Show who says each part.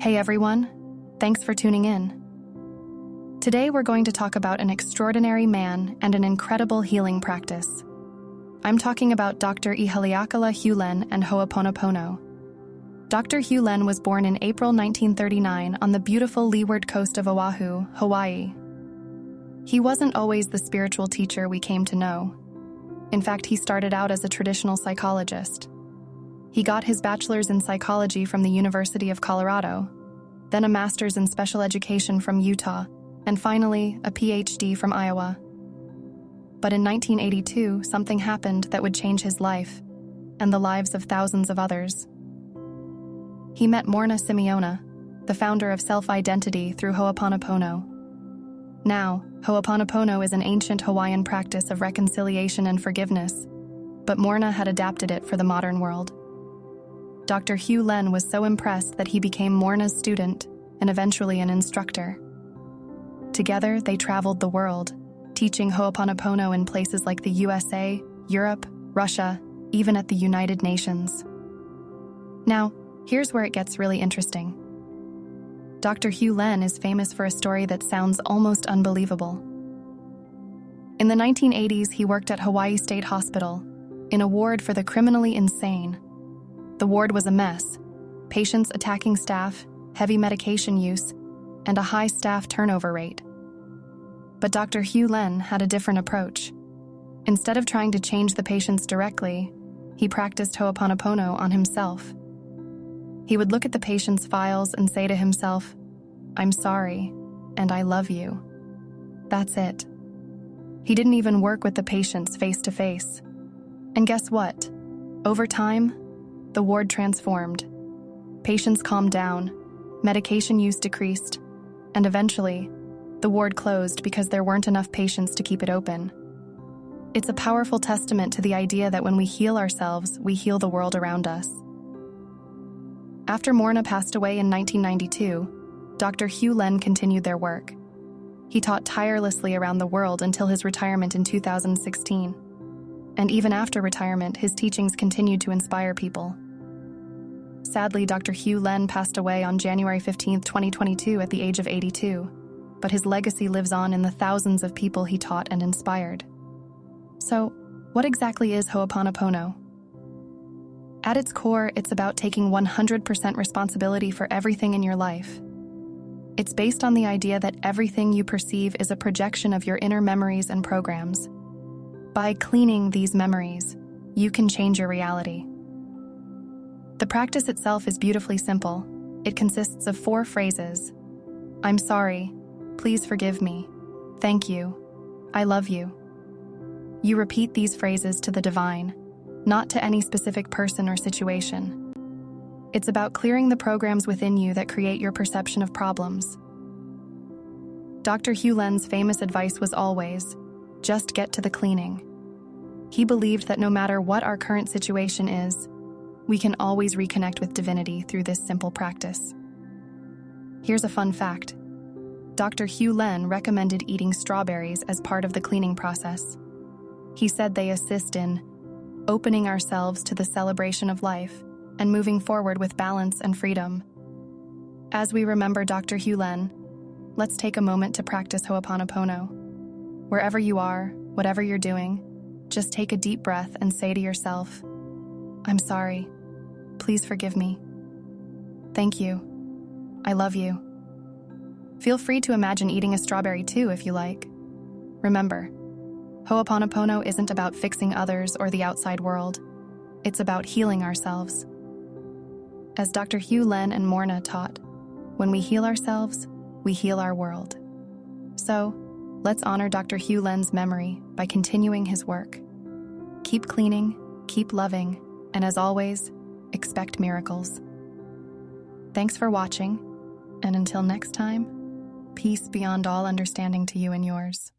Speaker 1: Hey everyone, thanks for tuning in. Today we're going to talk about an extraordinary man and an incredible healing practice. I'm talking about Dr. Hew Len and hooponopono. Dr. Hew Len was born in April 1939 on the beautiful leeward coast of Oahu, Hawaii. He wasn't always the spiritual teacher we came to know. In fact, he started out as a traditional psychologist. He got his bachelor's in psychology from the University of Colorado, then a master's in special education from Utah, and finally a PhD from Iowa. But in 1982, something happened that would change his life and the lives of thousands of others. He met Morna Simeona, the founder of self-identity through hooponopono. Now, hooponopono is an ancient Hawaiian practice of reconciliation and forgiveness, but Morna had adapted it for the modern world. Dr. Hew Len was so impressed that he became Morna's student and eventually an instructor. Together, they traveled the world, teaching hooponopono in places like the USA, Europe, Russia, even at the United Nations. Now, here's where it gets really interesting. Dr. Hew Len is famous for a story that sounds almost unbelievable. In the 1980s, he worked at Hawaii State Hospital in a ward for the criminally insane. The ward was a mess: patients attacking staff, heavy medication use, and a high staff turnover rate. But Dr. Hew Len had a different approach. Instead of trying to change the patients directly, he practiced hooponopono on himself. He would look at the patient's files and say to himself, "I'm sorry, and I love you." That's it. He didn't even work with the patients face to face. And guess what? Over time, the ward transformed. Patients calmed down, medication use decreased, and eventually, the ward closed because there weren't enough patients to keep it open. It's a powerful testament to the idea that when we heal ourselves, we heal the world around us. After Morna passed away in 1992, Dr. Hew Len continued their work. He taught tirelessly around the world until his retirement in 2016. And even after retirement, his teachings continued to inspire people. Sadly, Dr. Hew Len passed away on January 15, 2022 at the age of 82, but his legacy lives on in the thousands of people he taught and inspired. So, what exactly is hooponopono? At its core, it's about taking 100% responsibility for everything in your life. It's based on the idea that everything you perceive is a projection of your inner memories and programs. By cleaning these memories, you can change your reality. The practice itself is beautifully simple. It consists of 4 phrases. I'm sorry. Please forgive me. Thank you. I love you. You repeat these phrases to the divine, not to any specific person or situation. It's about clearing the programs within you that create your perception of problems. Dr. Hew Len's famous advice was always, just get to the cleaning. He believed that no matter what our current situation is, we can always reconnect with divinity through this simple practice. Here's a fun fact. Dr. Hew Len recommended eating strawberries as part of the cleaning process. He said they assist in opening ourselves to the celebration of life and moving forward with balance and freedom. As we remember Dr. Hew Len, let's take a moment to practice hooponopono. Wherever you are, whatever you're doing, just take a deep breath and say to yourself, I'm sorry. Please forgive me. Thank you. I love you. Feel free to imagine eating a strawberry too if you like. Remember, hooponopono isn't about fixing others or the outside world. It's about healing ourselves. As Dr. Hew Len and Morna taught, when we heal ourselves, we heal our world. So, let's honor Dr. Hew Len's memory by continuing his work. Keep cleaning, keep loving, and as always, expect miracles. Thanks for watching, and until next time, peace beyond all understanding to you and yours.